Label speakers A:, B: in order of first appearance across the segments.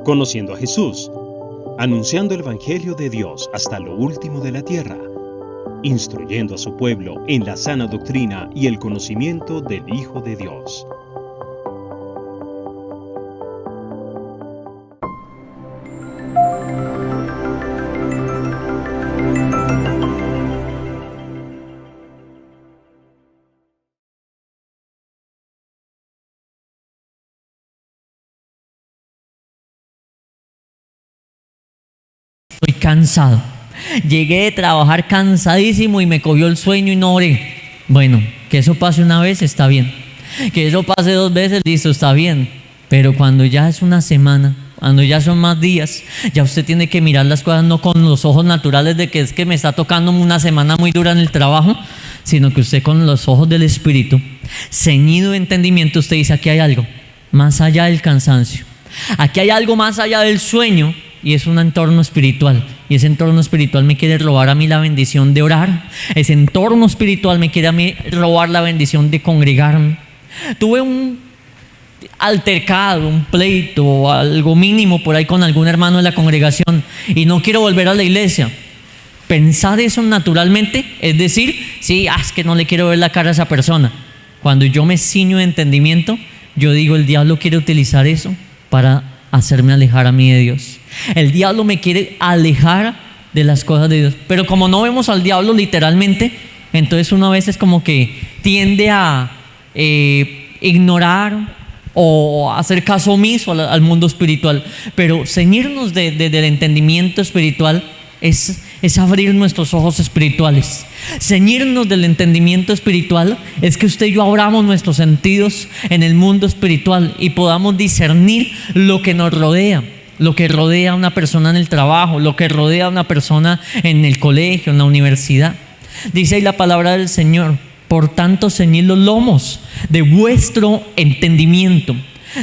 A: Conociendo a Jesús, anunciando el Evangelio de Dios hasta lo último de la tierra, instruyendo a su pueblo en la sana doctrina y el conocimiento del Hijo de Dios.
B: Estoy cansado. Llegué de trabajar cansadísimo y me cogió el sueño y no oré. Bueno, que eso pase una vez está bien. Que eso pase 2 veces, listo, está bien. Pero cuando ya es una semana, cuando ya son más días, ya usted tiene que mirar las cosas no con los ojos naturales de que es que me está tocando una semana muy dura en el trabajo, sino que usted con los ojos del Espíritu, ceñido de entendimiento, usted dice: aquí hay algo más allá del cansancio. Aquí hay algo más allá del sueño. Y es un entorno espiritual. Y ese entorno espiritual me quiere robar a mí la bendición de orar. Ese entorno espiritual me quiere a mí robar la bendición de congregarme. Tuve un altercado, un pleito, algo mínimo por ahí con algún hermano de la congregación y no quiero volver a la iglesia. Pensar eso naturalmente es decir: sí, es que no le quiero ver la cara a esa persona. Cuando yo me ciño de entendimiento, yo digo: el diablo quiere utilizar eso para hacerme alejar a mí de Dios. El diablo me quiere alejar de las cosas de Dios. Pero como no vemos al diablo literalmente, entonces uno a veces como que tiende a ignorar o hacer caso omiso al mundo espiritual. Pero ceñirnos del entendimiento espiritual es abrir nuestros ojos espirituales. Ceñirnos del entendimiento espiritual es que usted y yo abramos nuestros sentidos en el mundo espiritual y podamos discernir lo que nos rodea, lo que rodea a una persona en el trabajo, lo que rodea a una persona en el colegio, en la universidad. Dice ahí la palabra del Señor: por tanto, ceñid los lomos de vuestro entendimiento.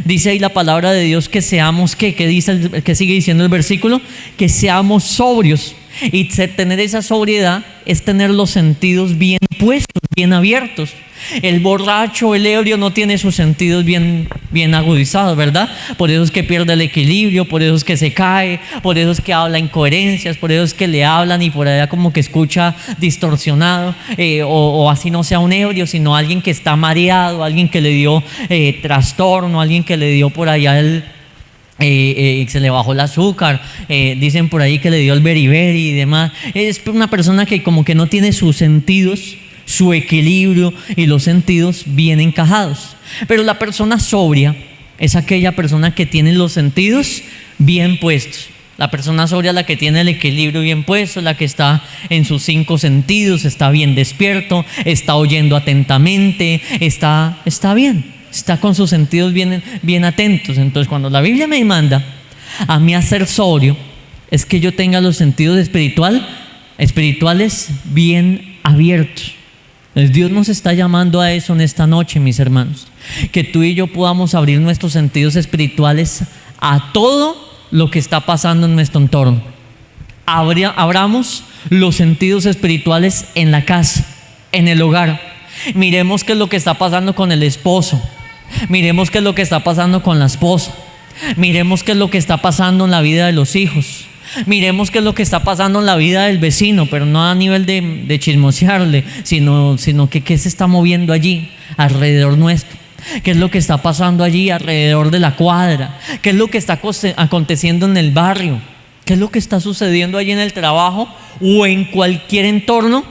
B: Dice ahí la palabra de Dios que seamos, ¿qué dice, que sigue diciendo el versículo? Que seamos sobrios. Y tener esa sobriedad es tener los sentidos bien puestos, bien abiertos. El borracho, el ebrio no tiene sus sentidos bien agudizados, ¿verdad? Por eso es que pierde el equilibrio, por eso es que se cae, por eso es que habla incoherencias, por eso es que le hablan y por allá como que escucha distorsionado, o así no sea un ebrio, sino alguien que está mareado, alguien que le dio trastorno, alguien que le dio por allá se le bajó el azúcar, dicen por ahí que le dio el beriberi y demás. Es una persona que como que no tiene sus sentidos, su equilibrio y los sentidos bien encajados. Pero la persona sobria es aquella persona que tiene los sentidos bien puestos. La persona sobria es la que tiene el equilibrio bien puesto, la que está en sus 5 sentidos, está bien despierto, está oyendo atentamente, está bien. Está con sus sentidos bien atentos. Entonces, cuando la Biblia me manda a mí a ser sobrio, es que yo tenga los sentidos espirituales bien abiertos. Entonces, Dios nos está llamando a eso en esta noche, mis hermanos. Que tú y yo podamos abrir nuestros sentidos espirituales a todo lo que está pasando en nuestro entorno. Abramos los sentidos espirituales en la casa, en el hogar. Miremos qué es lo que está pasando con el esposo. Miremos qué es lo que está pasando con la esposa. Miremos qué es lo que está pasando en la vida de los hijos. Miremos qué es lo que está pasando en la vida del vecino, pero no a nivel de chismosearle, sino que qué se está moviendo allí alrededor nuestro. ¿Qué es lo que está pasando allí alrededor de la cuadra? ¿Qué es lo que está aconteciendo en el barrio? ¿Qué es lo que está sucediendo allí en el trabajo o en cualquier entorno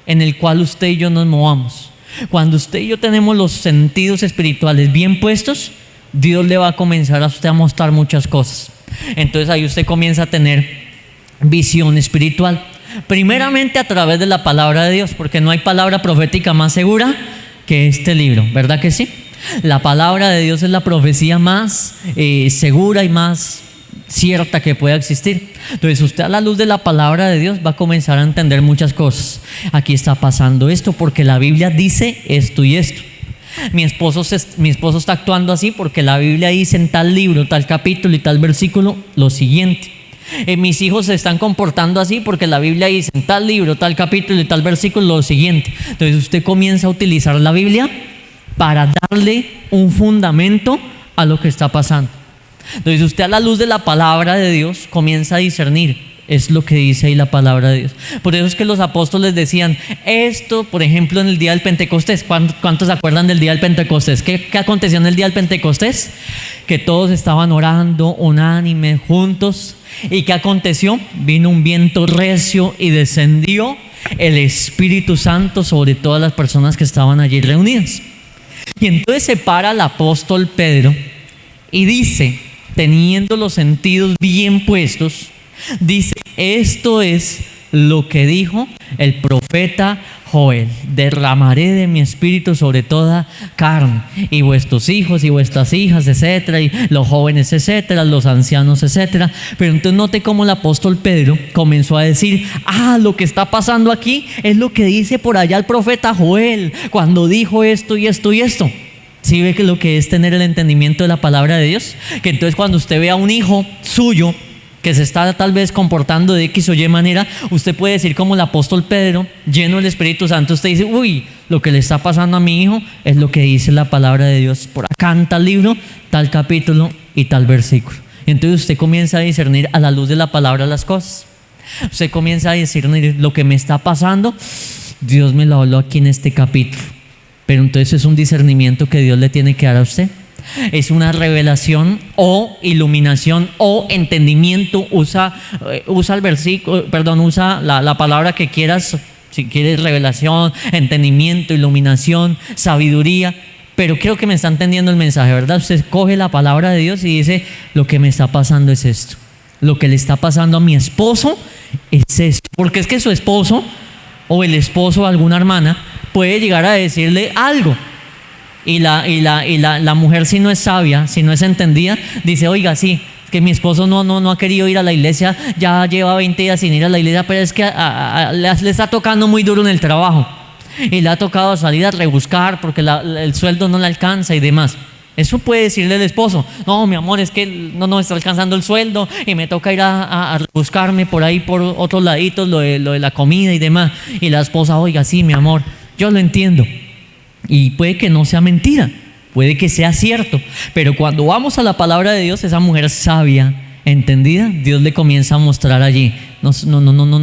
B: en el cual usted y yo nos movamos? Cuando usted y yo tenemos los sentidos espirituales bien puestos, Dios le va a comenzar a usted a mostrar muchas cosas. Entonces ahí usted comienza a tener visión espiritual. Primeramente a través de la palabra de Dios, porque no hay palabra profética más segura que este libro, ¿verdad que sí? La palabra de Dios es la profecía más segura y más cierta que pueda existir. Entonces usted, a la luz de la palabra de Dios, va a comenzar a entender muchas cosas. Aquí está pasando esto porque la Biblia dice esto y esto. Mi esposo está actuando así porque la Biblia dice en tal libro, tal capítulo y tal versículo lo siguiente. Mis hijos se están comportando así porque la Biblia dice en tal libro, tal capítulo y tal versículo lo siguiente. Entonces usted comienza a utilizar la Biblia para darle un fundamento a lo que está pasando. Entonces usted, a la luz de la palabra de Dios, comienza a discernir. Es lo que dice ahí la palabra de Dios. Por eso es que los apóstoles decían esto, por ejemplo, en el día del Pentecostés. ¿Cuántos se acuerdan del día del Pentecostés? ¿Qué aconteció en el día del Pentecostés? Que todos estaban orando unánime, juntos. ¿Y qué aconteció? Vino un viento recio y descendió el Espíritu Santo sobre todas las personas que estaban allí reunidas. Y entonces se para el apóstol Pedro y dice, teniendo los sentidos bien puestos, dice, esto es lo que dijo el profeta Joel: derramaré de mi espíritu sobre toda carne, y vuestros hijos y vuestras hijas, etcétera, y los jóvenes, etcétera, los ancianos, etcétera. Pero entonces note cómo el apóstol Pedro comenzó a decir, lo que está pasando aquí es lo que dice por allá el profeta Joel, cuando dijo esto y esto y esto. ¿Sí ve que lo que es tener el entendimiento de la palabra de Dios? Que entonces cuando usted vea a un hijo suyo que se está tal vez comportando de X o Y manera, usted puede decir como el apóstol Pedro, lleno del Espíritu Santo, usted dice, uy, lo que le está pasando a mi hijo es lo que dice la palabra de Dios por acá en tal libro, tal capítulo y tal versículo. Entonces usted comienza a discernir a la luz de la palabra las cosas. Usted comienza a discernir lo que me está pasando, Dios me lo habló aquí en este capítulo. Pero entonces es un discernimiento que Dios le tiene que dar a usted. Es una revelación o iluminación o entendimiento. Usa el versículo, usa la palabra que quieras. Si quieres revelación, entendimiento, iluminación, sabiduría. Pero creo que me está entendiendo el mensaje, ¿verdad? Usted coge la palabra de Dios y dice, lo que me está pasando es esto. Lo que le está pasando a mi esposo es esto. Porque es que su esposo o el esposo de alguna hermana puede llegar a decirle algo. Y la mujer, si no es sabia, si no es entendida, dice, oiga, sí, es que mi esposo no ha querido ir a la iglesia, ya lleva 20 días sin ir a la iglesia, pero es que le está tocando muy duro en el trabajo y le ha tocado salir a rebuscar porque el sueldo no le alcanza y demás. Eso puede decirle el esposo, no, mi amor, es que no está alcanzando el sueldo y me toca ir a rebuscarme por ahí por otros laditos, lo de la comida y demás. Y la esposa, oiga, sí, mi amor, yo lo entiendo. Y puede que no sea mentira, puede que sea cierto, pero cuando vamos a la palabra de Dios, esa mujer sabia, entendida, Dios le comienza a mostrar allí, no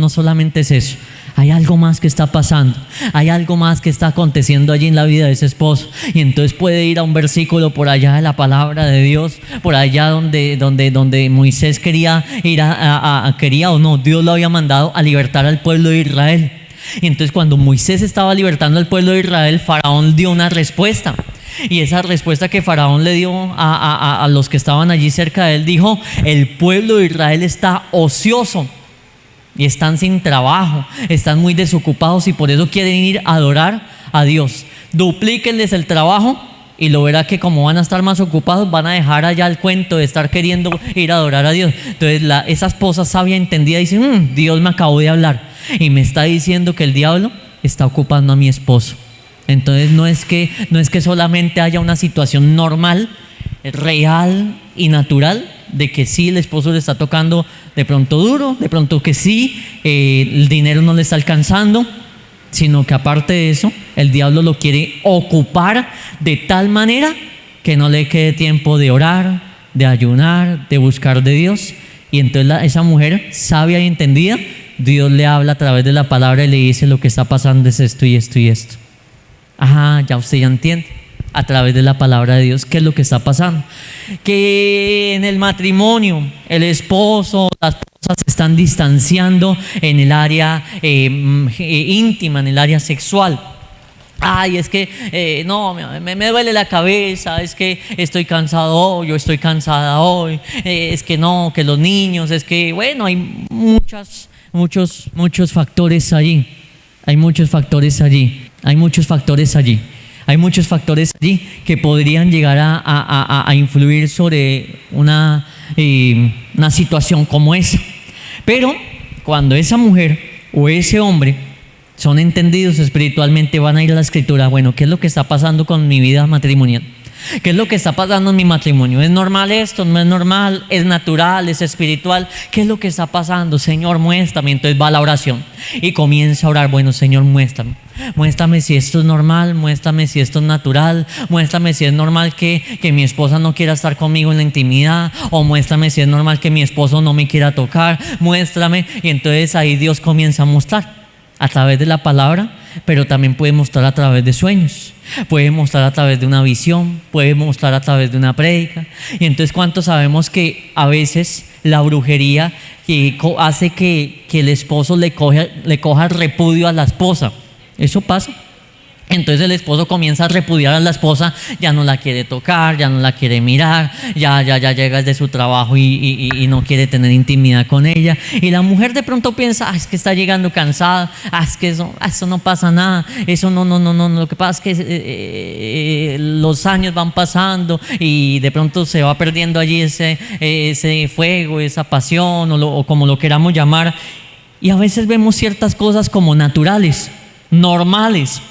B: solamente es eso, hay algo más que está pasando, hay algo más que está aconteciendo allí en la vida de ese esposo. Y entonces puede ir a un versículo por allá de la palabra de Dios, por allá donde Moisés quería ir quería o no, Dios lo había mandado a libertar al pueblo de Israel. Y entonces cuando Moisés estaba libertando al pueblo de Israel, Faraón dio una respuesta. Y esa respuesta que Faraón le dio a los que estaban allí cerca de él, dijo, el pueblo de Israel está ocioso y están sin trabajo, están muy desocupados y por eso quieren ir a adorar a Dios. Duplíquenles el trabajo y lo verá que como van a estar más ocupados, van a dejar allá el cuento de estar queriendo ir a adorar a Dios. Entonces esa esposa sabia entendida dice, Dios me acabó de hablar y me está diciendo que el diablo está ocupando a mi esposo. Entonces no es que solamente haya una situación normal, real y natural de que sí el esposo le está tocando de pronto duro, de pronto que sí el dinero no le está alcanzando, sino que aparte de eso el diablo lo quiere ocupar de tal manera que no le quede tiempo de orar, de ayunar, de buscar de Dios. Y entonces esa mujer sabia y entendida, Dios le habla a través de la palabra y le dice, lo que está pasando es esto y esto y esto. Ya usted ya entiende a través de la palabra de Dios qué es lo que está pasando. Que en el matrimonio el esposo, la esposa se están distanciando en el área íntima, en el área sexual. Es que no, me duele la cabeza, es que estoy cansado hoy, yo estoy cansada hoy, es que no, que los niños, es que bueno, hay muchos factores allí. Hay muchos factores allí que podrían llegar a influir sobre una situación como esa. Pero cuando esa mujer o ese hombre son entendidos espiritualmente, van a ir a la escritura. Bueno, ¿qué es lo que está pasando con mi vida matrimonial? ¿Qué es lo que está pasando en mi matrimonio? ¿Es normal esto? ¿No es normal? ¿Es natural? ¿Es espiritual? ¿Qué es lo que está pasando? Señor, muéstrame. Entonces va a la oración y comienza a orar. Bueno, Señor, muéstrame. Muéstrame si esto es normal, muéstrame si esto es natural, muéstrame si es normal que mi esposa no quiera estar conmigo en la intimidad, o muéstrame si es normal que mi esposo no me quiera tocar, muéstrame. Y entonces ahí Dios comienza a mostrar a través de la palabra, pero también puede mostrar a través de sueños, puede mostrar a través de una visión, puede mostrar a través de una prédica. Y entonces, ¿cuántos sabemos que a veces la brujería hace que el esposo le coja repudio a la esposa? Eso pasa. Entonces el esposo comienza a repudiar a la esposa, ya no la quiere tocar, ya no la quiere mirar, ya llega de su trabajo y no quiere tener intimidad con ella. Y la mujer de pronto piensa, es que está llegando cansada, es que eso no pasa nada, eso no, lo que pasa es que los años van pasando y de pronto se va perdiendo allí ese fuego, esa pasión o como lo queramos llamar. Y a veces vemos ciertas cosas como naturales, normales.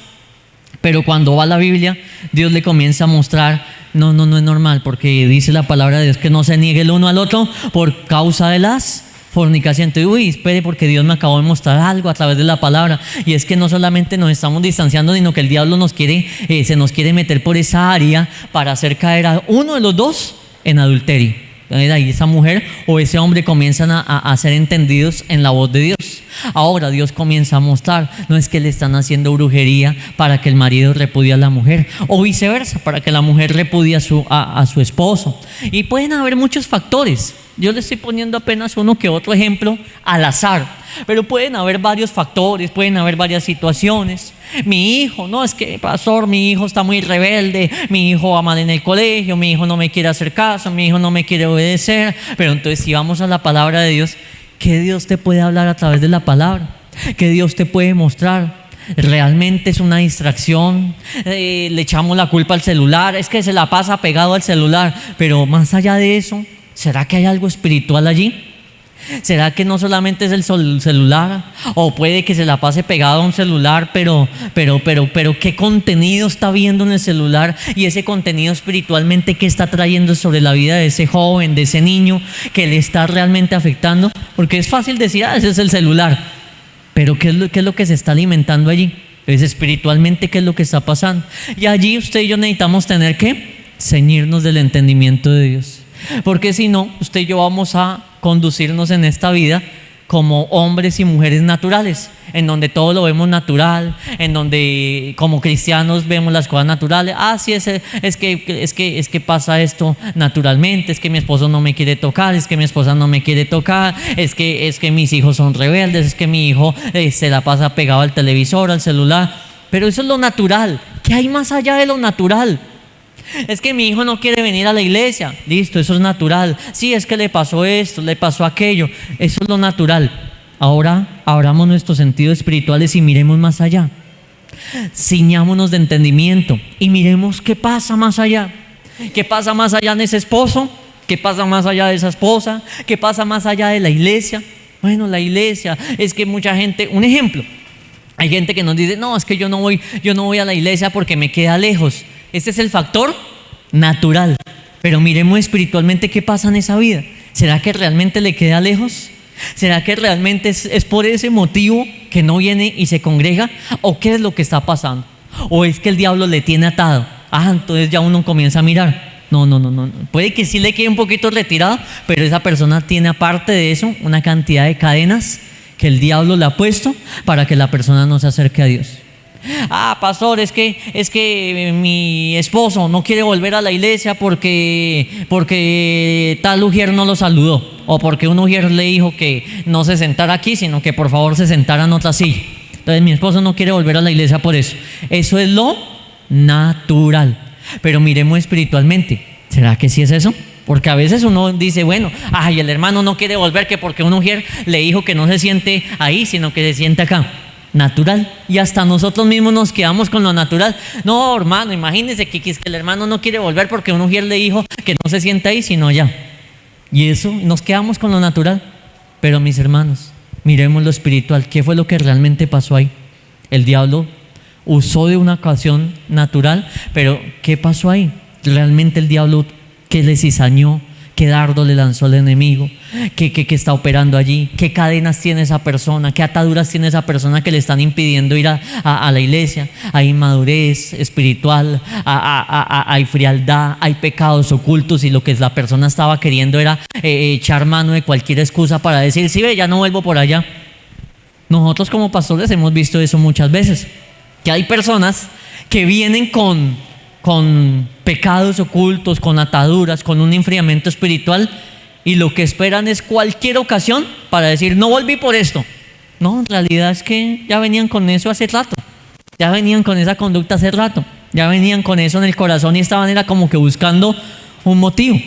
B: Pero cuando va a la Biblia, Dios le comienza a mostrar, no es normal, porque dice la palabra de Dios que no se niegue el uno al otro por causa de las fornicaciones. Entonces, espere, porque Dios me acabó de mostrar algo a través de la palabra, y es que no solamente nos estamos distanciando, sino que el diablo se nos quiere meter por esa área para hacer caer a uno de los dos en adulterio. Entonces ahí esa mujer o ese hombre comienzan a ser entendidos en la voz de Dios. Ahora Dios comienza a mostrar, no es que le están haciendo brujería para que el marido repudie a la mujer, o viceversa, para que la mujer repudie a su esposo. Y pueden haber muchos factores. Yo le estoy poniendo apenas uno que otro ejemplo al azar, pero pueden haber varios factores, pueden haber varias situaciones. Mi hijo, no, es que pastor, mi hijo está muy rebelde, mi hijo va mal en el colegio, mi hijo no me quiere hacer caso, mi hijo no me quiere obedecer. Pero entonces, si vamos a la palabra de Dios, ¿qué Dios te puede hablar a través de la palabra? ¿Qué Dios te puede mostrar? ¿Realmente es una distracción? Le echamos la culpa al celular, es que se la pasa pegado al celular. Pero más allá de eso, ¿será que hay algo espiritual allí? ¿Será que no solamente es el celular? O puede que se la pase pegado a un celular, pero ¿qué contenido está viendo en el celular? Y ese contenido espiritualmente, ¿qué está trayendo sobre la vida de ese joven, de ese niño, que le está realmente afectando? Porque es fácil decir, ese es el celular, pero ¿qué es lo que se está alimentando allí? Entonces, espiritualmente, ¿qué es lo que está pasando? Y allí usted y yo necesitamos tener que ceñirnos del entendimiento de Dios. Porque si no, usted y yo vamos a conducirnos en esta vida como hombres y mujeres naturales, en donde todo lo vemos natural, en donde como cristianos vemos las cosas naturales. Sí, es que pasa esto naturalmente, es que mi esposo no me quiere tocar, es que mi esposa no me quiere tocar, es que mis hijos son rebeldes, es que mi hijo se la pasa pegado al televisor, al celular. Pero eso es lo natural. ¿Qué hay más allá de lo natural? Es que mi hijo no quiere venir a la iglesia. Listo, eso es natural. Sí, es que le pasó esto, le pasó aquello. Eso es lo natural. Ahora abramos nuestros sentidos espirituales y miremos más allá. Ciñámonos de entendimiento y miremos qué pasa más allá. ¿Qué pasa más allá de ese esposo? ¿Qué pasa más allá de esa esposa? ¿Qué pasa más allá de la iglesia? Bueno, la iglesia, es que mucha gente, un ejemplo, hay gente que nos dice, no, es que yo no voy a la iglesia porque me queda lejos. Ese es el factor natural. Pero miremos espiritualmente qué pasa en esa vida. ¿Será que realmente le queda lejos? ¿Será que realmente es por ese motivo que no viene y se congrega? ¿O qué es lo que está pasando? ¿O es que el diablo le tiene atado? Entonces ya uno comienza a mirar. No. Puede que sí le quede un poquito retirado, pero esa persona tiene, aparte de eso, una cantidad de cadenas que el diablo le ha puesto para que la persona no se acerque a Dios. Pastor, es que mi esposo no quiere volver a la iglesia porque tal ujier no lo saludó, o porque un ujier le dijo que no se sentara aquí, sino que por favor se sentara en otra silla. Entonces mi esposo no quiere volver a la iglesia por eso. Eso es lo natural. Pero miremos espiritualmente, ¿será que sí es eso? Porque a veces uno dice, bueno, el hermano no quiere volver que porque un ujier le dijo que no se siente ahí, sino que se siente acá. Natural. Y hasta nosotros mismos nos quedamos con lo natural. No, hermano, imagínese que el hermano no quiere volver porque un ujier le dijo que no se sienta ahí, sino allá. Y eso, nos quedamos con lo natural. Pero mis hermanos, miremos lo espiritual. ¿Qué fue lo que realmente pasó ahí? El diablo usó de una ocasión natural, pero ¿qué pasó ahí? Realmente el diablo, ¿qué le cizañó? qué dardo le lanzó el enemigo, qué está operando allí, qué cadenas tiene esa persona, qué ataduras tiene esa persona que le están impidiendo ir a la iglesia. Hay inmadurez espiritual, hay frialdad, hay pecados ocultos, y lo que la persona estaba queriendo era echar mano de cualquier excusa para decir, sí, ve, ya no vuelvo por allá. Nosotros como pastores hemos visto eso muchas veces, que hay personas que vienen con pecados ocultos, con ataduras, con un enfriamiento espiritual, y lo que esperan es cualquier ocasión para decir, no volví por esto. No, en realidad es que ya venían con eso hace rato, ya venían con esa conducta hace rato, ya venían con eso en el corazón y estaban era como que buscando un motivo.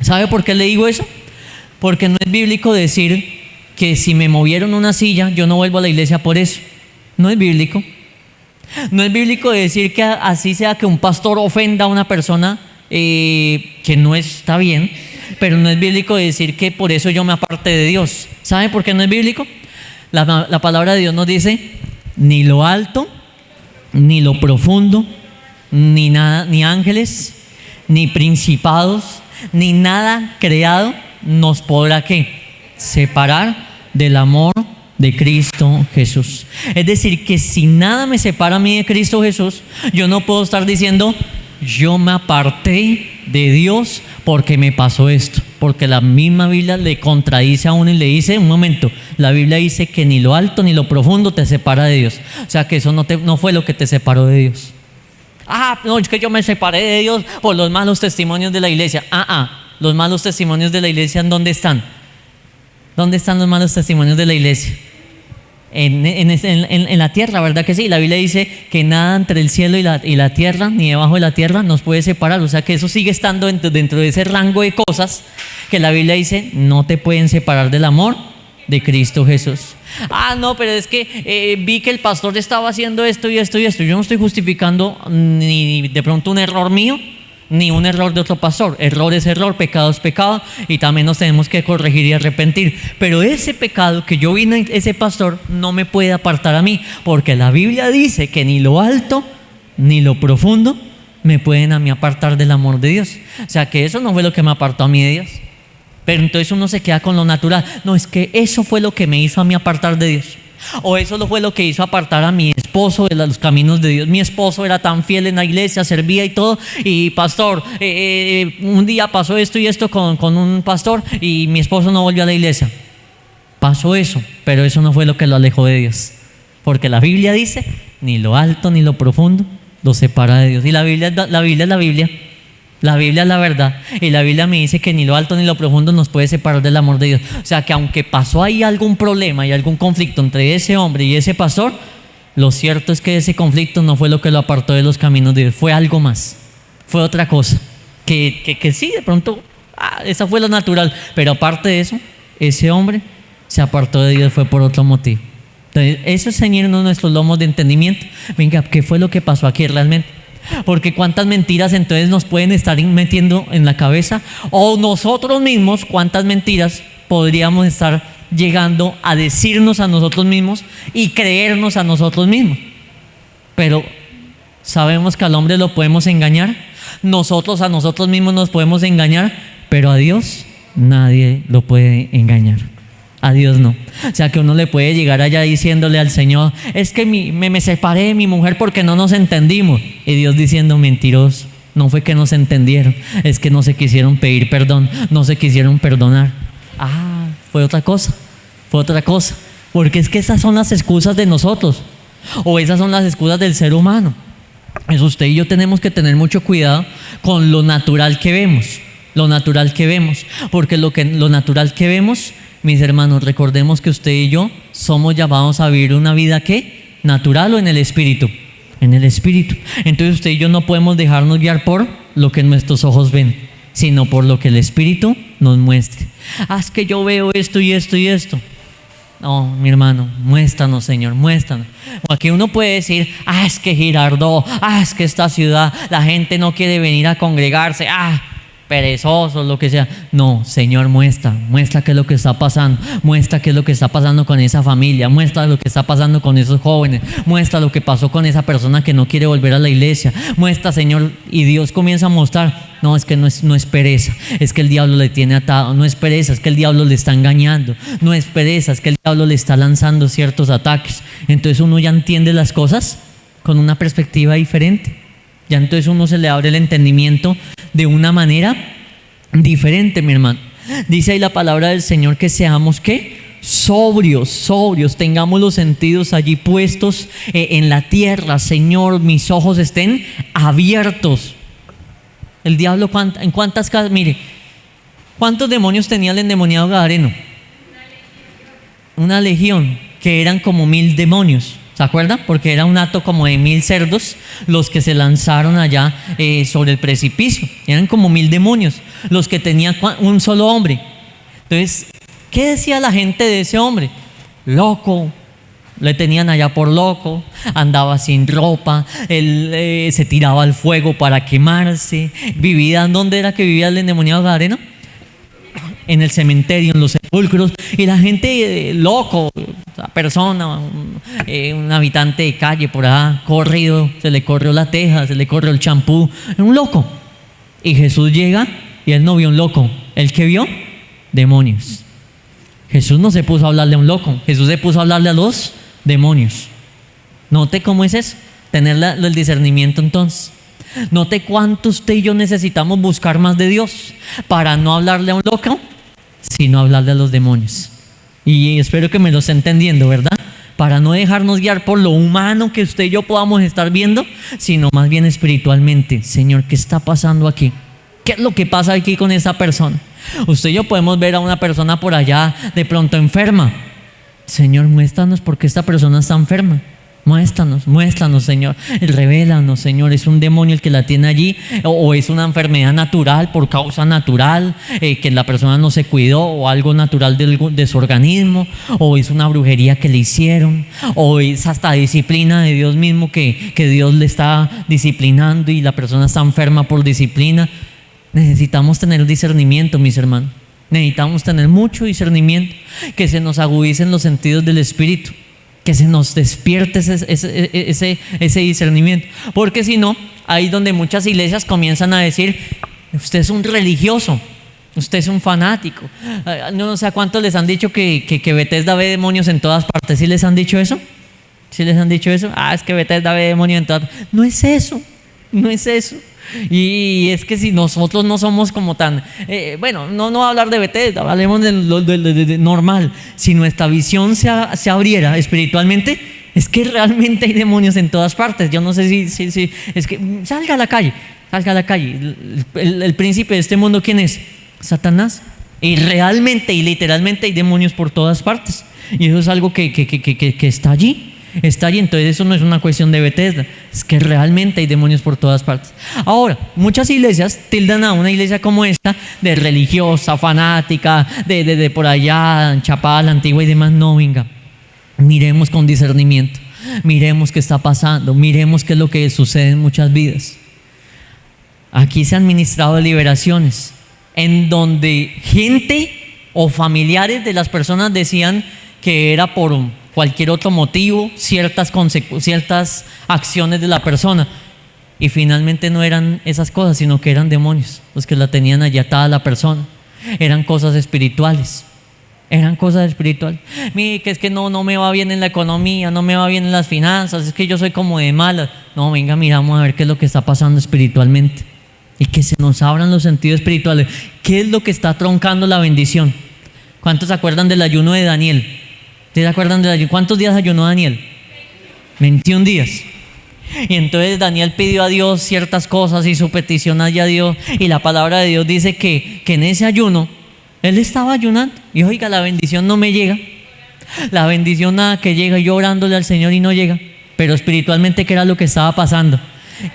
B: ¿Sabe por qué le digo eso? Porque no es bíblico decir que si me movieron una silla, yo no vuelvo a la iglesia por eso. No es bíblico. No es bíblico decir que así sea que un pastor ofenda a una persona que no está bien, pero no es bíblico decir que por eso yo me aparte de Dios. ¿Sabe por qué no es bíblico? La palabra de Dios nos dice, ni lo alto, ni lo profundo, ni nada, ni ángeles, ni principados, ni nada creado nos podrá ¿qué? Separar del amor de Cristo Jesús. Es decir, que si nada me separa a mí de Cristo Jesús, yo no puedo estar diciendo, yo me aparté de Dios porque me pasó esto, porque la misma Biblia le contradice a uno y le dice, un momento, la Biblia dice que ni lo alto ni lo profundo te separa de Dios. O sea que eso no fue lo que te separó de Dios. No, es que yo me separé de Dios por los malos testimonios de la iglesia. Los malos testimonios de la iglesia, ¿en dónde están? ¿Dónde están los malos testimonios de la iglesia? En la tierra, ¿verdad que sí? La Biblia dice que nada entre el cielo y la tierra, ni debajo de la tierra, nos puede separar. O sea que eso sigue estando dentro de ese rango de cosas que la Biblia dice no te pueden separar del amor de Cristo Jesús. No, pero es que vi que el pastor estaba haciendo esto y esto y esto. Yo no estoy justificando ni de pronto un error mío, ni un error de otro pastor. Error es error, pecado es pecado, y también nos tenemos que corregir y arrepentir. Pero ese pecado que yo vi en ese pastor no me puede apartar a mí, porque la Biblia dice que ni lo alto ni lo profundo me pueden a mí apartar del amor de Dios. O sea que eso no fue lo que me apartó a mí de Dios. Pero entonces uno se queda con lo natural. No, es que eso fue lo que me hizo a mí apartar de Dios. O eso fue lo que hizo apartar a mi esposo de los caminos de Dios. Mi esposo era tan fiel en la iglesia, servía y todo. Y pastor, un día pasó esto y esto con un pastor y mi esposo no volvió a la iglesia. Pasó eso, pero eso no fue lo que lo alejó de Dios. Porque la Biblia dice, ni lo alto ni lo profundo lo separa de Dios. Y la Biblia es la Biblia. La Biblia es la verdad, y la Biblia me dice que ni lo alto ni lo profundo nos puede separar del amor de Dios. O sea que aunque pasó ahí algún problema y algún conflicto entre ese hombre y ese pastor, lo cierto es que ese conflicto no fue lo que lo apartó de los caminos de Dios, fue algo más, fue otra cosa, que sí, de pronto, esa fue lo natural, pero aparte de eso, ese hombre se apartó de Dios, fue por otro motivo. Entonces eso es ceñirnos nuestros lomos de entendimiento. Venga, ¿qué fue lo que pasó aquí realmente? Porque cuántas mentiras entonces nos pueden estar metiendo en la cabeza, o nosotros mismos cuántas mentiras podríamos estar llegando a decirnos a nosotros mismos y creernos a nosotros mismos. Pero sabemos que al hombre lo podemos engañar, nosotros a nosotros mismos nos podemos engañar, pero a Dios nadie lo puede engañar. A Dios no. O sea que uno le puede llegar allá diciéndole al Señor, es que me separé de mi mujer porque no nos entendimos. Y Dios diciendo, mentiroso, no fue que no se entendieron, es que no se quisieron pedir perdón, no se quisieron perdonar. Fue otra cosa. Porque es que esas son las excusas de nosotros, o esas son las excusas del ser humano. Eso usted y yo tenemos que tener mucho cuidado con lo natural que vemos. Porque lo natural que vemos, mis hermanos, recordemos que usted y yo somos llamados a vivir una vida ¿qué? ¿Natural o en el espíritu? En el espíritu. Entonces usted y yo no podemos dejarnos guiar por lo que nuestros ojos ven, sino por lo que el espíritu nos muestre. Es que yo veo esto y esto y esto. No, mi hermano, muéstranos, Señor, muéstranos. O aquí uno puede decir, es que Girardot, es que esta ciudad, la gente no quiere venir a congregarse, perezosos, lo que sea. No, Señor, muestra qué es lo que está pasando, muestra qué es lo que está pasando con esa familia, muestra lo que está pasando con esos jóvenes, muestra lo que pasó con esa persona que no quiere volver a la iglesia, muestra, Señor, y Dios comienza a mostrar. No, es que no es pereza, es que el diablo le tiene atado, no es pereza, es que el diablo le está engañando, no es pereza, es que el diablo le está lanzando ciertos ataques. Entonces uno ya entiende las cosas con una perspectiva diferente. Ya entonces uno se le abre el entendimiento de una manera diferente, mi hermano. Dice ahí la palabra del Señor que seamos, ¿qué? Sobrios, tengamos los sentidos allí puestos en la tierra. Señor, mis ojos estén abiertos. El diablo, ¿en cuántas casas? Mire, ¿cuántos demonios tenía el endemoniado gadareno? Una legión, que eran como 1000 demonios. ¿Se acuerdan? Porque era un acto como de 1000 cerdos los que se lanzaron allá sobre el precipicio. Eran como 1000 demonios los que tenían un solo hombre. Entonces, ¿qué decía la gente de ese hombre? Loco. Le tenían allá por loco, andaba sin ropa, él se tiraba al fuego para quemarse. Vivía, ¿dónde era que vivía el endemoniado gadareno? En el cementerio, en los sepulcros. Y la gente, loco, la persona, un habitante de calle por allá, corrido, se le corrió la teja, se le corrió el champú, un loco. Y Jesús llega y él no vio un loco. ¿El que vio? Demonios. Jesús no se puso a hablarle a un loco, Jesús se puso a hablarle a los demonios. Note cómo es eso, tener el discernimiento entonces. Note cuánto usted y yo necesitamos buscar más de Dios para no hablarle a un loco, sino hablarle a los demonios. Y espero que me lo esté entendiendo, ¿verdad? Para no dejarnos guiar por lo humano que usted y yo podamos estar viendo, sino más bien espiritualmente. Señor, ¿qué está pasando aquí? ¿Qué es lo que pasa aquí con esa persona? Usted y yo podemos ver a una persona por allá de pronto enferma. Señor, muéstranos por qué esta persona está enferma. Muéstranos, Señor. Revélanos, Señor. ¿Es un demonio el que la tiene allí? ¿O es una enfermedad natural, por causa natural, que la persona no se cuidó, o algo natural de su organismo? ¿O es una brujería que le hicieron? ¿O es hasta disciplina de Dios mismo que Dios le está disciplinando y la persona está enferma por disciplina? Necesitamos tener discernimiento, mis hermanos. Necesitamos tener mucho discernimiento, que se nos agudicen los sentidos del espíritu, que se nos despierte ese discernimiento. Porque si no, ahí donde muchas iglesias comienzan a decir: usted es un religioso, usted es un fanático. No sé a cuántos les han dicho que Bethesda ve demonios en todas partes. ¿Sí les han dicho eso? ¿Sí les han dicho eso? Es que Bethesda ve demonios en todas partes. No es eso. Y es que si nosotros no somos como tan, no voy a hablar de Bethesda, hablemos de normal. Si nuestra visión se abriera espiritualmente, es que realmente hay demonios en todas partes. Yo no sé si es que salga a la calle. El príncipe de este mundo, ¿quién es? Satanás. Y realmente y literalmente hay demonios por todas partes. Y eso es algo que está allí. Entonces eso no es una cuestión de Bethesda, es que realmente hay demonios por todas partes. Ahora, muchas iglesias tildan a una iglesia como esta de religiosa, fanática, de por allá, chapada a la antigua y demás. No, venga, miremos con discernimiento, miremos qué está pasando, miremos qué es lo que sucede en muchas vidas. Aquí se han ministrado liberaciones en donde gente o familiares de las personas decían que era por cualquier otro motivo, ciertas acciones de la persona, y finalmente no eran esas cosas, sino que eran demonios los que la tenían allí atada a la persona. Eran cosas espirituales. Mire, que es que no me va bien en la economía, no me va bien en las finanzas, es que yo soy como de malas. No, venga, miramos a ver qué es lo que está pasando espiritualmente, y que se nos abran los sentidos espirituales. ¿Qué es lo que está troncando la bendición? ¿Cuántos se acuerdan del ayuno de Daniel? ¿Se acuerdan del ayuno? ¿Cuántos días ayunó Daniel? 21 días. Y entonces Daniel pidió a Dios ciertas cosas y su petición allá a Dios, y la palabra de Dios dice que en ese ayuno él estaba ayunando y oiga, la bendición no me llega. La bendición nada que llega, yo orándole al Señor y no llega. Pero espiritualmente, ¿qué era lo que estaba pasando?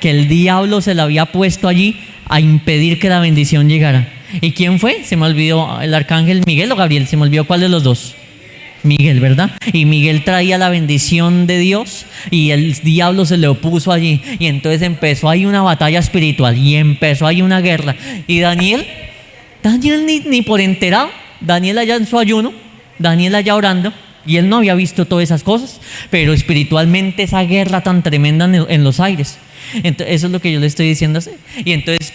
B: Que el diablo se le había puesto allí a impedir que la bendición llegara. ¿Y quién fue? Se me olvidó, el arcángel Miguel o Gabriel, se me olvidó cuál de los dos. Miguel, ¿verdad? Y Miguel traía la bendición de Dios y el diablo se le opuso allí. Y entonces empezó ahí una batalla espiritual y empezó ahí una guerra. Y Daniel ni por enterado, Daniel allá en su ayuno, Daniel allá orando, y él no había visto todas esas cosas, pero espiritualmente esa guerra tan tremenda en los aires. Entonces, eso es lo que yo le estoy diciendo. Y entonces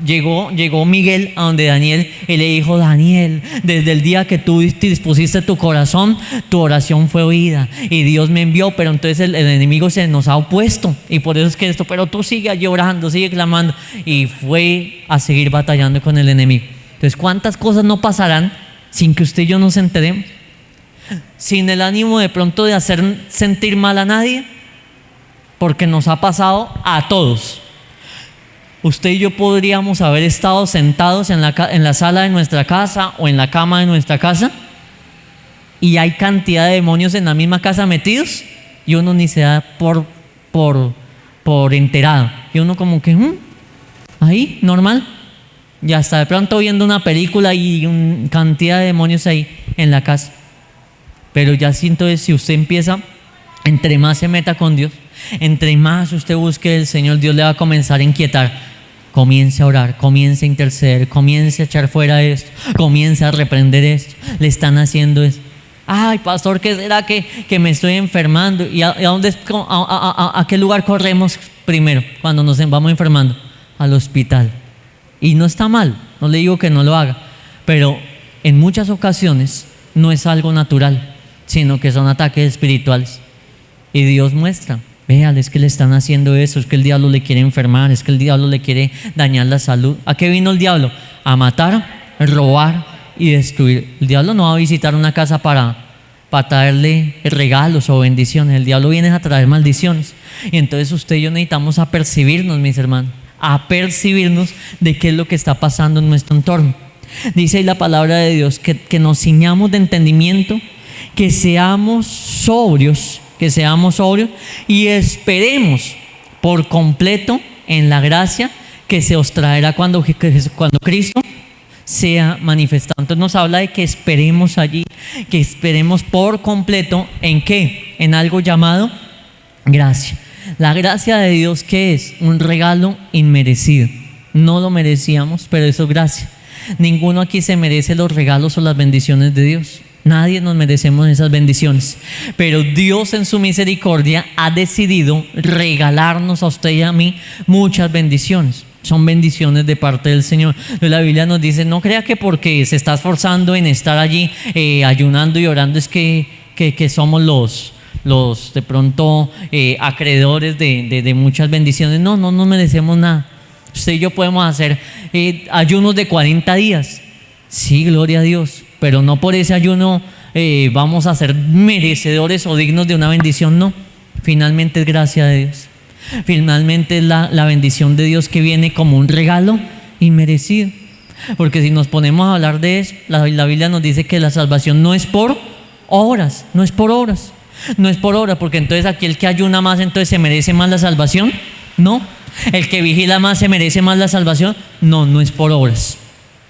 B: llegó Miguel a donde Daniel y le dijo: Daniel, desde el día que tú dispusiste tu corazón, tu oración fue oída y Dios me envió, pero entonces el enemigo se nos ha opuesto y por eso es que pero tú sigue allí orando, sigue clamando, y fue a seguir batallando con el enemigo. Entonces, ¿cuántas cosas no pasarán sin que usted y yo nos enteremos? Sin el ánimo de pronto de hacer sentir mal a nadie, porque nos ha pasado a todos. Usted y yo podríamos haber estado sentados en la sala de nuestra casa o en la cama de nuestra casa, y hay cantidad de demonios en la misma casa metidos y uno ni se da por enterado, y uno como que ahí normal, y hasta de pronto viendo una película y una cantidad de demonios ahí en la casa. Pero ya siento que si usted empieza, entre más se meta con Dios, entre más usted busque el Señor, Dios le va a comenzar a inquietar. Comience a orar, comience a interceder, comience a echar fuera esto, comience a reprender esto. Le están haciendo esto. Ay, pastor, ¿qué será que me estoy enfermando? ¿Y a qué lugar corremos primero cuando nos vamos enfermando? Al hospital. Y no está mal, no le digo que no lo haga, pero en muchas ocasiones no es algo natural, sino que son ataques espirituales. Y Dios muestra: véale, es que le están haciendo eso, es que el diablo le quiere enfermar, es que el diablo le quiere dañar la salud. ¿A qué vino el diablo? A matar, robar y destruir. El diablo no va a visitar una casa para traerle regalos o bendiciones. El diablo viene a traer maldiciones. Y entonces usted y yo necesitamos apercibirnos, mis hermanos, apercibirnos de qué es lo que está pasando en nuestro entorno. Dice ahí la palabra de Dios que nos ciñamos de entendimiento, que seamos sobrios y esperemos por completo en la gracia que se os traerá cuando Cristo sea manifestado. Entonces nos habla de que esperemos allí, que esperemos por completo. ¿En qué? En algo llamado gracia. La gracia de Dios, ¿qué es? Un regalo inmerecido. No lo merecíamos, pero eso es gracia. Ninguno aquí se merece los regalos o las bendiciones de Dios. Nadie nos merecemos esas bendiciones, pero Dios en su misericordia ha decidido regalarnos a usted y a mí muchas bendiciones. Son bendiciones de parte del Señor. La Biblia nos dice: no crea que porque se está esforzando en estar allí ayunando y orando es que somos los de pronto acreedores de muchas bendiciones. No nos merecemos nada. Usted y yo podemos hacer ayunos de 40 días. Sí, gloria a Dios, pero no por ese ayuno vamos a ser merecedores o dignos de una bendición. No, finalmente es gracia de Dios. Finalmente es la bendición de Dios que viene como un regalo inmerecido. Porque si nos ponemos a hablar de eso, la Biblia nos dice que la salvación no es por obras, no es por obras, porque entonces aquí el que ayuna más entonces se merece más la salvación. No. El que vigila más se merece más la salvación. No es por obras.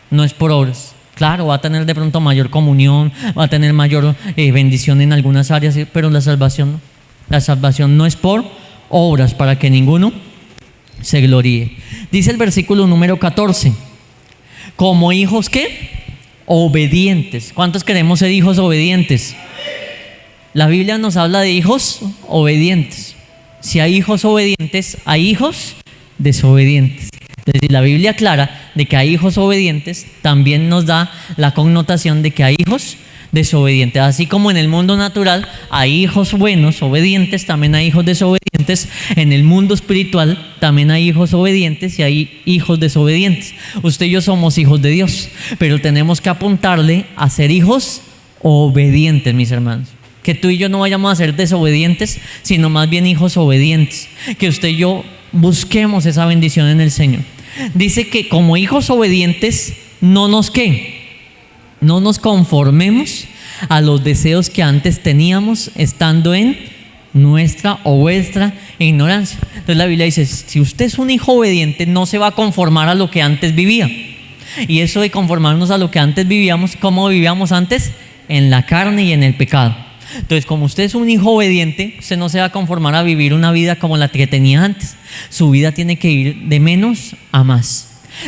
B: No es por obras. Claro, va a tener de pronto mayor comunión, va a tener mayor bendición en algunas áreas, pero la salvación no. La salvación no es por obras, para que ninguno se gloríe. Dice el versículo número 14: como hijos, ¿qué? Obedientes. ¿Cuántos queremos ser hijos obedientes? La Biblia nos habla de hijos obedientes. Si hay hijos obedientes, hay hijos desobedientes. Es decir, la Biblia aclara de que hay hijos obedientes, también nos da la connotación de que hay hijos desobedientes. Así como en el mundo natural hay hijos buenos, obedientes, también hay hijos desobedientes. En el mundo espiritual también hay hijos obedientes y hay hijos desobedientes. Usted y yo somos hijos de Dios, pero tenemos que apuntarle a ser hijos obedientes, mis hermanos. Que tú y yo no vayamos a ser desobedientes, sino más bien hijos obedientes. Que usted y yo busquemos esa bendición en el Señor. Dice que como hijos obedientes no nos conformemos a los deseos que antes teníamos estando en nuestra o vuestra ignorancia. Entonces la Biblia dice: si usted es un hijo obediente, no se va a conformar a lo que antes vivía. Y eso de conformarnos a lo que antes vivíamos, ¿cómo vivíamos antes? en la carne y en el pecado. Entonces, como usted es un hijo obediente, usted no se va a conformar a vivir una vida como la que tenía antes. Su vida tiene que ir de menos a más.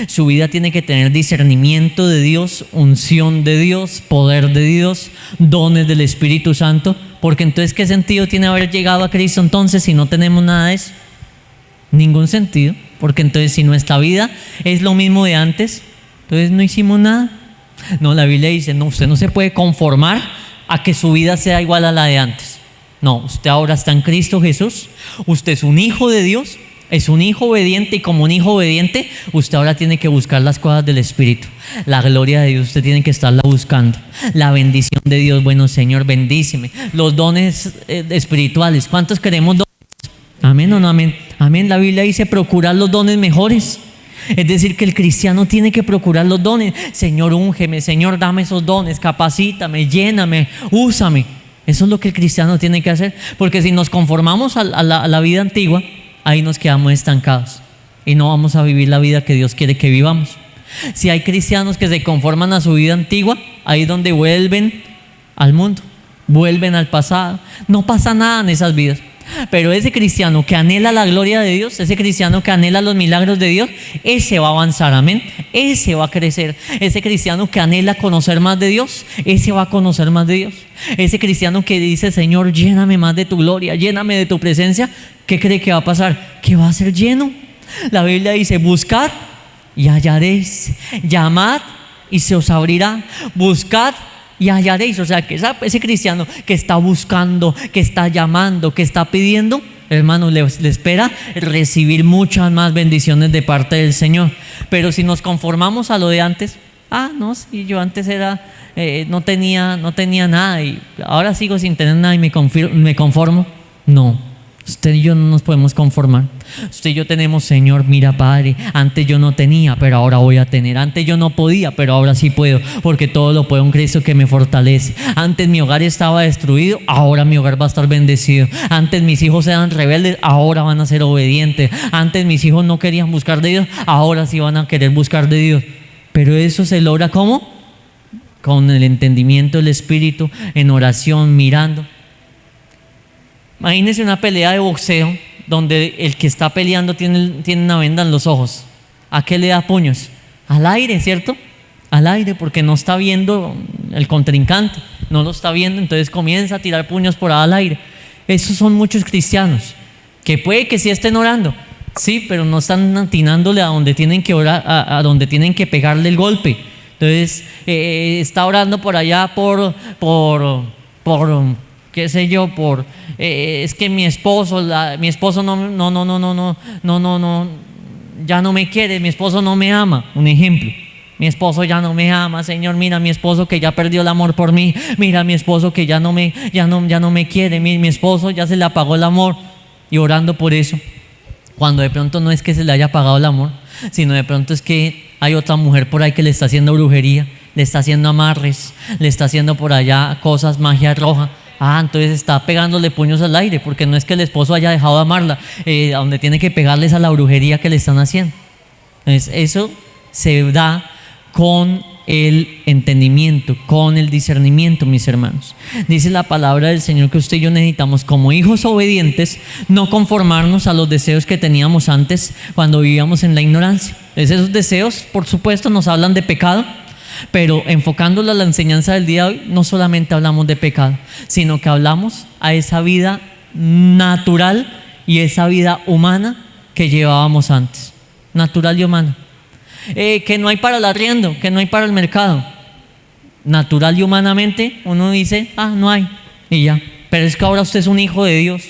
B: Su vida tiene que tener discernimiento de Dios, unción de Dios, poder de Dios, dones del Espíritu Santo. Porque entonces, ¿qué sentido tiene haber llegado a Cristo entonces si no tenemos nada de eso? Ningún sentido. Porque entonces, si nuestra vida es lo mismo de antes, entonces no hicimos nada. No, la Biblia dice, no, usted no se puede conformar a que su vida sea igual a la de antes. No, usted ahora está en Cristo Jesús. Usted es un hijo de Dios. Es un hijo obediente, y como un hijo obediente, usted ahora tiene que buscar las cosas del Espíritu. La gloria de Dios usted tiene que estarla buscando. La bendición de Dios, bueno Señor, bendíceme. Los dones espirituales, ¿cuántos queremos dones? Amén o no amén. Amén, la Biblia dice procurar los dones mejores. Es decir, que el cristiano tiene que procurar los dones. Señor, úngeme, Señor, dame esos dones, capacítame, lléname, úsame. Eso es lo que el cristiano tiene que hacer. Porque si nos conformamos a la vida antigua, ahí nos quedamos estancados y no vamos a vivir la vida que Dios quiere que vivamos. Si hay cristianos que se conforman a su vida antigua, ahí es donde vuelven al mundo, vuelven al pasado. No pasa nada en esas vidas. Pero ese cristiano que anhela la gloria de Dios, ese cristiano que anhela los milagros de Dios, ese va a avanzar, amén. Ese va a crecer. Ese cristiano que anhela conocer más de Dios, ese va a conocer más de Dios. Ese cristiano que dice, Señor, lléname más de tu gloria, lléname de tu presencia, ¿qué cree que va a pasar? Que va a ser lleno. La Biblia dice, buscad y hallaréis, llamad y se os abrirá. Buscad y hallaréis. O sea, que ese cristiano que está buscando, que está llamando, que está pidiendo, hermano, le espera recibir muchas más bendiciones de parte del Señor. Pero si nos conformamos a lo de antes, no, si yo antes era, no tenía nada y ahora sigo sin tener nada y me conformo. No, usted y yo no nos podemos conformar. Usted y yo tenemos, Señor, mira Padre, antes yo no tenía, pero ahora voy a tener. Antes yo no podía, pero ahora sí puedo, porque todo lo puedo en Cristo que me fortalece. Antes mi hogar estaba destruido, ahora mi hogar va a estar bendecido. Antes mis hijos eran rebeldes, ahora van a ser obedientes. Antes mis hijos no querían buscar de Dios, ahora sí van a querer buscar de Dios. Pero eso se logra ¿cómo? Con el entendimiento del Espíritu, en oración, mirando. Imagínense una pelea de boxeo donde el que está peleando tiene una venda en los ojos. ¿A qué le da puños? Al aire, ¿cierto? Al aire, porque no está viendo el contrincante, no lo está viendo, entonces comienza a tirar puños por al aire. Esos son muchos cristianos que puede que sí estén orando, sí, pero no están atinándole a donde tienen que orar, a donde tienen que pegarle el golpe. Entonces está orando por allá por qué sé yo, es que mi esposo no, ya no me quiere, mi esposo no me ama. Un ejemplo, mi esposo ya no me ama, Señor, mira mi esposo que ya perdió el amor por mí, mira mi esposo que ya no me quiere, mi esposo ya se le apagó el amor, y orando por eso, cuando de pronto no es que se le haya apagado el amor, sino de pronto es que hay otra mujer por ahí que le está haciendo brujería, le está haciendo amarres, le está haciendo por allá cosas, magia roja. Entonces está pegándole puños al aire, porque no es que el esposo haya dejado de amarla, donde tiene que pegarles a la brujería que le están haciendo. Entonces eso se da con el entendimiento, con el discernimiento, mis hermanos. Dice la palabra del Señor que usted y yo necesitamos, como hijos obedientes, no conformarnos a los deseos que teníamos antes cuando vivíamos en la ignorancia. Entonces esos deseos, por supuesto, nos hablan de pecado. Pero enfocándolo a la enseñanza del día de hoy, no solamente hablamos de pecado, sino que hablamos a esa vida natural y esa vida humana que llevábamos antes. Natural y humana. Que no hay para el arriendo, que no hay para el mercado. Natural y humanamente uno dice, no hay, y ya. Pero es que ahora usted es un hijo de Dios.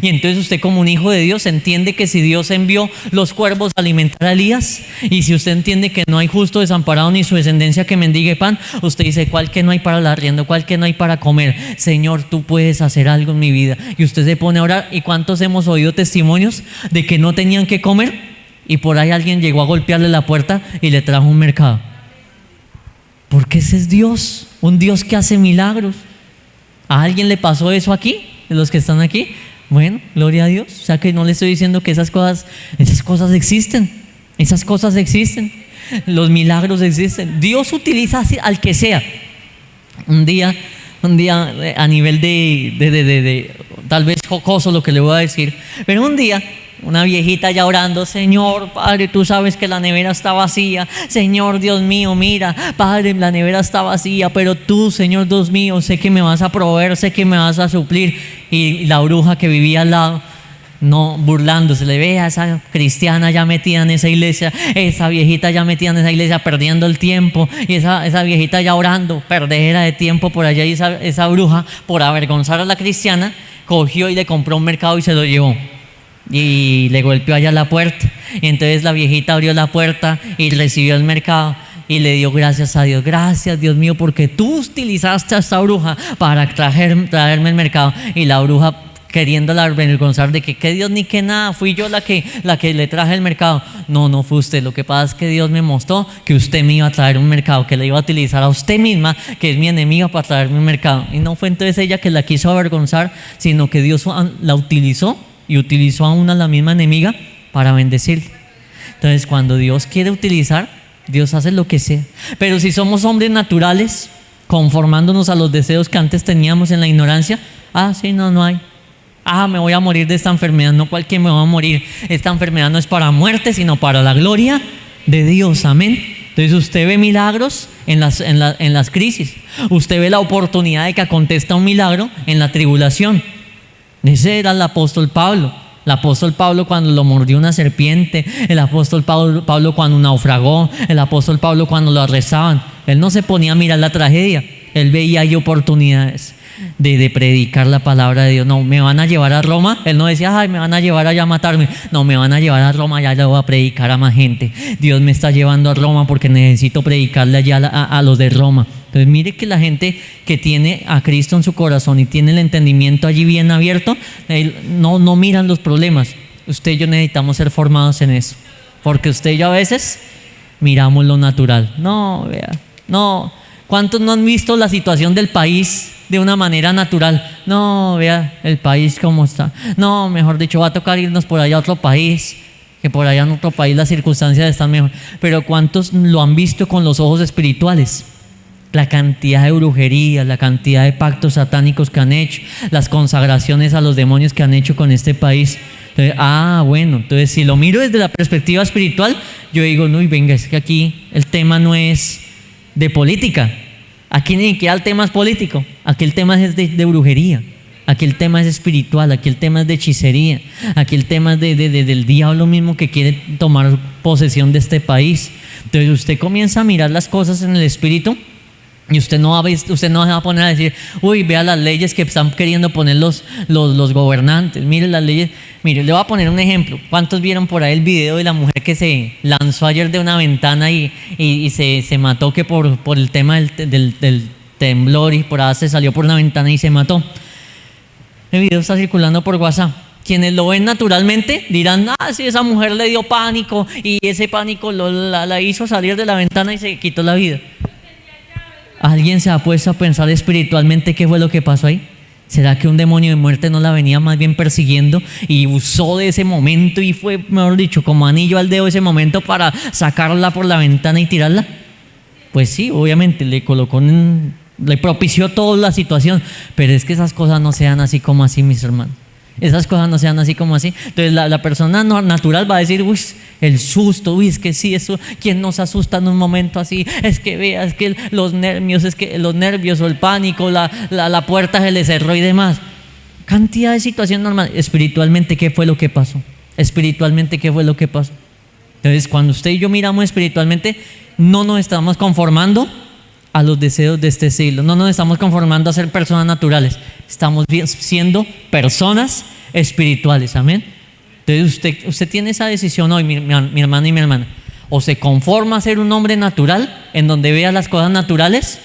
B: Y entonces usted, como un hijo de Dios, entiende que si Dios envió los cuervos a alimentar a Elías, y si usted entiende que no hay justo desamparado ni su descendencia que mendigue pan, usted dice, ¿cuál que no hay para el arriendo? ¿Cuál que no hay para comer? Señor, tú puedes hacer algo en mi vida. Y usted se pone a orar. ¿Y cuántos hemos oído testimonios de que no tenían que comer y por ahí alguien llegó a golpearle la puerta y le trajo un mercado? Porque ese es Dios, un Dios que hace milagros. ¿A alguien le pasó eso aquí, de los que están aquí? Bueno, gloria a Dios. O sea que no le estoy diciendo que esas cosas existen. Esas cosas existen. Los milagros existen. Dios utiliza al que sea. Un día, a nivel de tal vez jocoso lo que le voy a decir, pero un día una viejita ya orando: Señor, Padre, tú sabes que la nevera está vacía. Señor, Dios mío, mira, Padre, la nevera está vacía, pero tú, Señor, Dios mío, sé que me vas a proveer, sé que me vas a suplir. Y la bruja que vivía al lado, no, burlándose, le ve a esa cristiana ya metida en esa iglesia, esa viejita ya metida en esa iglesia perdiendo el tiempo, y esa viejita ya orando, perdera de tiempo por allá, y esa bruja, por avergonzar a la cristiana, cogió y le compró un mercado y se lo llevó. Y le golpeó allá la puerta. Y entonces la viejita abrió la puerta y recibió el mercado y le dio gracias a Dios. Gracias, Dios mío, porque tú utilizaste a esta bruja para traerme el mercado. Y la bruja, queriéndola avergonzar de que Dios ni que nada, fui yo la que le traje el mercado. No fue usted. Lo que pasa es que Dios me mostró que usted me iba a traer un mercado, que le iba a utilizar a usted misma, que es mi enemiga, para traerme un mercado. Y no fue entonces ella que la quiso avergonzar, sino que Dios la utilizó, y utilizó a la misma enemiga para bendecirle. Entonces, cuando Dios quiere utilizar, Dios hace lo que sea. Pero si somos hombres naturales, conformándonos a los deseos que antes teníamos en la ignorancia, sí, no hay. Me voy a morir de esta enfermedad. No, cualquier me va a morir. Esta enfermedad no es para muerte, sino para la gloria de Dios. Amén. Entonces usted ve milagros en las crisis. Usted ve la oportunidad de que acontezca un milagro en la tribulación. Ese era el apóstol Pablo. El apóstol Pablo cuando lo mordió una serpiente, el apóstol Pablo cuando naufragó, el apóstol Pablo cuando lo arrestaban. Él no se ponía a mirar la tragedia, él veía ahí oportunidades de predicar la palabra de Dios. No, me van a llevar a Roma. Él no decía: me van a llevar allá a matarme. No, me van a llevar a Roma, allá le voy a predicar a más gente. Dios me está llevando a Roma porque necesito predicarle allá a los de Roma. Entonces mire que la gente que tiene a Cristo en su corazón y tiene el entendimiento allí bien abierto, no miran los problemas. Usted y yo necesitamos ser formados en eso, porque usted y yo a veces miramos lo natural. ¿Cuántos no han visto la situación del país de una manera natural? No, vea el país cómo está. No, mejor dicho, va a tocar irnos por allá a otro país, que por allá en otro país las circunstancias están mejor. Pero ¿cuántos lo han visto con los ojos espirituales? La cantidad de brujería, la cantidad de pactos satánicos que han hecho, las consagraciones a los demonios que han hecho con este país. Entonces, entonces si lo miro desde la perspectiva espiritual, yo digo: no, y venga, es que aquí el tema no es de política. Aquí ni siquiera el tema es político. Aquí el tema es de brujería. Aquí el tema es espiritual. Aquí el tema es de hechicería. Aquí el tema es del diablo mismo que quiere tomar posesión de este país. Entonces usted comienza a mirar las cosas en el espíritu. Y usted no se va a poner a decir: vea las leyes que están queriendo poner los gobernantes. Mire las leyes. Mire, le voy a poner un ejemplo. ¿Cuántos vieron por ahí el video de la mujer que se lanzó ayer de una ventana y se mató, que por el tema del temblor, y por ahí se salió por una ventana y se mató? El video está circulando por WhatsApp. Quienes lo ven naturalmente dirán: sí, esa mujer le dio pánico y ese pánico la hizo salir de la ventana y se quitó la vida. ¿Alguien se ha puesto a pensar espiritualmente qué fue lo que pasó ahí? ¿Será que un demonio de muerte no la venía más bien persiguiendo y usó de ese momento y fue, mejor dicho, como anillo al dedo ese momento para sacarla por la ventana y tirarla? Pues sí, obviamente le propició toda la situación, pero es que esas cosas no sean así como así, mis hermanos. Esas cosas no sean así como así. Entonces la persona natural va a decir: el susto, es que sí, eso, ¿quién nos asusta en un momento así? Es que vea, es que los nervios o el pánico, la puerta se le cerró y demás. Cantidad de situación normal. Espiritualmente, ¿qué fue lo que pasó? Espiritualmente, ¿qué fue lo que pasó? Entonces, cuando usted y yo miramos espiritualmente, no nos estamos conformando a los deseos de este siglo. No nos estamos conformando a ser personas naturales. Estamos siendo personas espirituales. Amén. Entonces usted tiene esa decisión hoy, mi hermano y mi hermana. O se conforma a ser un hombre natural, en donde vea las cosas naturales,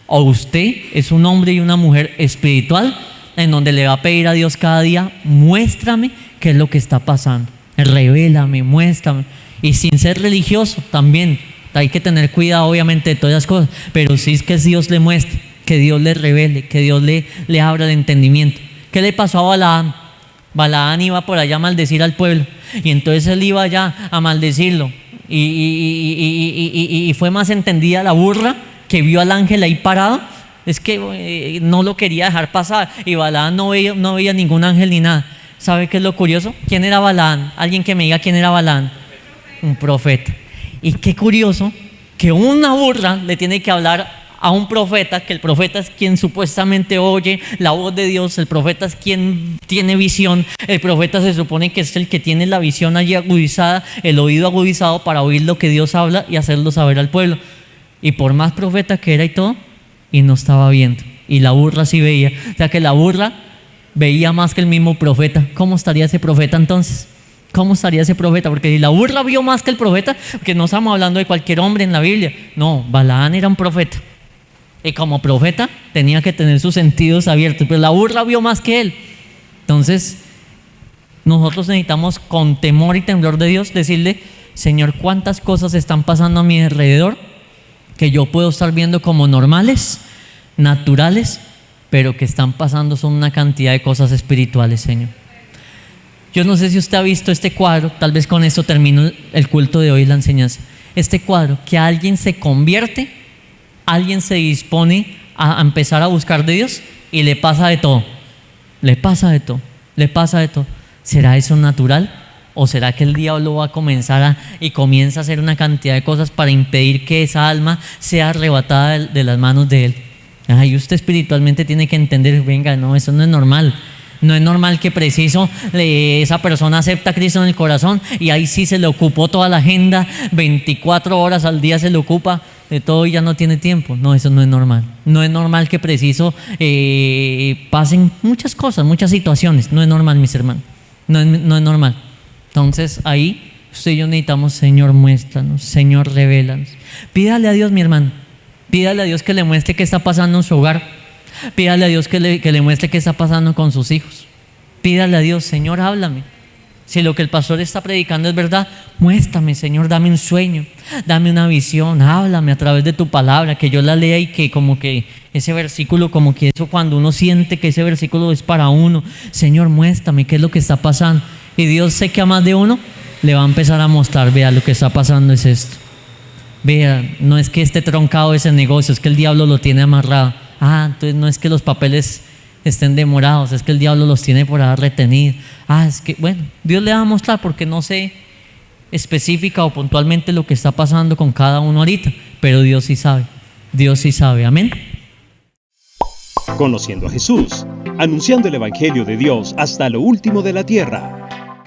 B: o usted es un hombre y una mujer espiritual, en donde le va a pedir a Dios cada día: muéstrame qué es lo que está pasando. Revélame, muéstrame. Y sin ser religioso también. Hay que tener cuidado, obviamente, de todas las cosas, pero sí es que Dios le muestre, que Dios le revele, que Dios le abra el entendimiento. ¿Qué le pasó a Balaam? Balaam iba por allá a maldecir al pueblo, y entonces él iba allá a maldecirlo, y fue más entendida la burra, que vio al ángel ahí parado, es que no lo quería dejar pasar. Y Balaam no veía ningún ángel ni nada. ¿Sabe qué es lo curioso? ¿Quién era Balaam? Alguien que me diga quién era Balaam. Un profeta. Y qué curioso que una burra le tiene que hablar a un profeta, que el profeta es quien supuestamente oye la voz de Dios, el profeta es quien tiene visión, el profeta se supone que es el que tiene la visión allí agudizada, el oído agudizado para oír lo que Dios habla y hacerlo saber al pueblo. Y por más profeta que era y todo, y no estaba viendo, y la burra sí veía, o sea que la burra veía más que el mismo profeta. ¿Cómo estaría ese profeta entonces? ¿Cómo estaría ese profeta? Porque si la burra vio más que el profeta, que no estamos hablando de cualquier hombre en la Biblia, no, Balaam era un profeta. Y como profeta tenía que tener sus sentidos abiertos, pero la burra vio más que él. Entonces, nosotros necesitamos con temor y temblor de Dios decirle: Señor, ¿cuántas cosas están pasando a mi alrededor que yo puedo estar viendo como normales, naturales, pero que están pasando son una cantidad de cosas espirituales, Señor? Yo no sé si usted ha visto este cuadro, tal vez con esto termino el culto de hoy, la enseñanza. Este cuadro, que alguien se convierte, alguien se dispone a empezar a buscar de Dios y le pasa de todo. Le pasa de todo, le pasa de todo. ¿Será eso natural? ¿O será que el diablo va a comenzar y comienza a hacer una cantidad de cosas para impedir que esa alma sea arrebatada de las manos de él? Y usted espiritualmente tiene que entender: venga, no, eso no es normal. No es normal que preciso esa persona acepta a Cristo en el corazón y ahí sí se le ocupó toda la agenda, 24 horas al día se le ocupa de todo y ya no tiene tiempo. No, eso no es normal. No es normal que preciso pasen muchas cosas, muchas situaciones. No es normal, mis hermanos. No es normal. Entonces ahí usted y yo necesitamos: Señor, muéstranos, Señor, revélanos. Pídale a Dios, mi hermano. Pídale a Dios que le muestre qué está pasando en su hogar. Pídale a Dios que le muestre qué está pasando con sus hijos. Pídale a Dios: Señor, háblame. Si lo que el pastor está predicando es verdad, muéstrame, Señor, dame un sueño, dame una visión, háblame a través de tu palabra, que yo la lea y que como que ese versículo, como que eso cuando uno siente que ese versículo es para uno. Señor, muéstrame qué es lo que está pasando. Y Dios, sé que a más de uno le va a empezar a mostrar: vea, lo que está pasando es esto. Vea, no es que esté troncado ese negocio, es que el diablo lo tiene amarrado. Entonces no es que los papeles estén demorados, es que el diablo los tiene por ahí retenidos. Es que, bueno, Dios le va a mostrar, porque no sé específica o puntualmente lo que está pasando con cada uno ahorita, pero Dios sí sabe, amén.
A: Conociendo a Jesús, anunciando el Evangelio de Dios hasta lo último de la tierra.